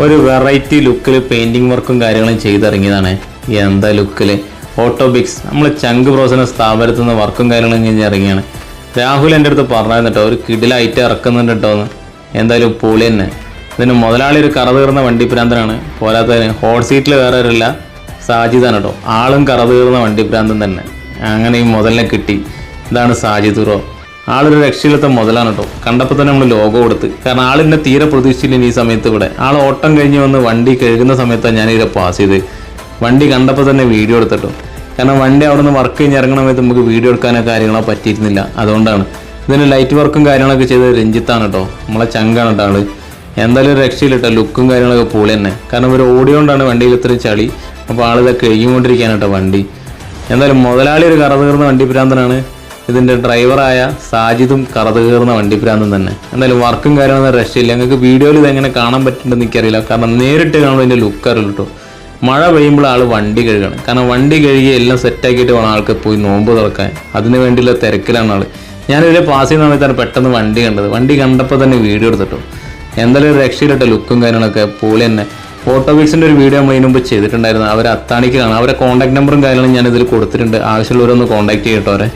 ഒരു വെറൈറ്റി ലുക്കിൽ പെയിൻറ്റിങ് വർക്കും കാര്യങ്ങളും ചെയ്തിറങ്ങിയതാണ്. എന്താ ലുക്കിൽ ഓട്ടോബിക്സ് നമ്മൾ ചങ്ക് ബ്രോസിന് സ്ഥാപനത്തിൽ നിന്ന് വർക്കും കാര്യങ്ങളും കഴിഞ്ഞ് ഇറങ്ങിയാണ്. രാഹുൽ എൻ്റെ അടുത്ത് പറഞ്ഞായിരുന്നു കേട്ടോ, ഒരു കിടിലായിട്ട് ഇറക്കുന്നുണ്ട് കേട്ടോ എന്ന്. എന്തായാലും പൊളി തന്നെ. ഇതിന് മുതലാളി ഒരു കറ തീർന്ന വണ്ടി ഭ്രാന്തനാണ്. പോരാത്തതിന് ഹോട്ട് സീറ്റിൽ വേറെ ആരില്ല, സാജിദാണ് കേട്ടോ. ആളും കറ തീർന്ന വണ്ടി ഭ്രാന്തൻ തന്നെ. അങ്ങനെ ഈ മുതലിനെ കിട്ടി. ഇതാണ് സാജിദ് ബ്രോ. ആളൊരു രക്ഷയിലത്തെ മുതലാണ് കേട്ടോ. കണ്ടപ്പോൾ തന്നെ നമ്മൾ ലോഗോ കൊടുത്ത്. കാരണം ആളിൻ്റെ തീരെ പ്രതീക്ഷിച്ചില്ല ഈ സമയത്ത് ഇവിടെ. ആൾ ഓട്ടം കഴിഞ്ഞ് വന്ന് വണ്ടി കഴുകുന്ന സമയത്താണ് ഞാനിവിടെ പാസ് ചെയ്ത്. വണ്ടി കണ്ടപ്പോൾ തന്നെ വീഡിയോ എടുത്തിട്ടോ. കാരണം വണ്ടി അവിടെ നിന്ന് വർക്ക് കഴിഞ്ഞ് ഇറങ്ങണ സമയത്ത് നമുക്ക് വീഡിയോ എടുക്കാനോ കാര്യങ്ങളോ പറ്റിയിരുന്നില്ല. അതുകൊണ്ടാണ്. ഇതിന് ലൈറ്റ് വർക്കും കാര്യങ്ങളൊക്കെ ചെയ്തത് രഞ്ജിത്താണ് കേട്ടോ. നമ്മളെ ചങ്കാണ് കേട്ടോ ആള്. എന്തായാലും ഒരു രക്ഷയിലിട്ടോ. ലുക്കും കാര്യങ്ങളൊക്കെ പൊളി തന്നെ. കാരണം ഒരു ഓടിയോണ്ടാണ് വണ്ടിയിൽ ഇത്രയും ചളി. അപ്പോൾ ആളിതൊക്കെ കഴുകിക്കൊണ്ടിരിക്കുകയാണ് കേട്ടോ വണ്ടി. എന്തായാലും മുതലാളി ഒരു കറ തീർന്ന വണ്ടി ഭ്രാന്തനാണ്. ഇതിൻ്റെ ഡ്രൈവറായ സാജിദും കറ തീർന്ന വണ്ടി ഭ്രാന്തൻ തന്നെ. എന്തായാലും വർക്കും കാര്യങ്ങളൊന്നും രക്ഷയില്ല. ഞങ്ങൾക്ക് വീഡിയോയിൽ ഇതെങ്ങനെ കാണാൻ പറ്റുന്നുണ്ടെന്ന് എനിക്കറിയില്ല. കാരണം നേരിട്ട് കാണുമ്പോൾ ഇതിൻ്റെ ലുക്ക് അറിയില്ല കേട്ടോ. മഴ പെയ്യുമ്പോൾ ആൾ വണ്ടി കഴുകണം. കാരണം വണ്ടി കഴുകി എല്ലാം സെറ്റാക്കിയിട്ട് വേണം ആൾക്ക് പോയി നോമ്പ് തുറക്കാൻ. അതിന് വേണ്ടിയുള്ള തിരക്കിലാണ് ആൾ. ഞാനിതിൽ പാസ് ചെയ്യുന്ന സമയത്താണ് പെട്ടെന്ന് വണ്ടി കണ്ടത്. വണ്ടി കണ്ടപ്പോൾ തന്നെ വീഡിയോ എടുത്തിട്ടോ. എന്തായാലും ഒരു രക്ഷയിലിട്ടോ. ലുക്കും കാര്യങ്ങളൊക്കെ പൊളി തന്നെ. ഓട്ടോബിക്സിൻ്റെ ഒരു വീഡിയോ നമ്മൾ ഇതിന് മുമ്പ് ചെയ്തിട്ടുണ്ടായിരുന്നു. അവർ അത്താണിക്കാണ്. അവരെ കോൺടാക്ട് നമ്പറും കാര്യങ്ങളും ഞാൻ ഇതിൽ കൊടുത്തിട്ടുണ്ട്. ആവശ്യമുള്ളവരൊന്ന് കോൺടാക്ട് ചെയ്യട്ടോ അവരെ.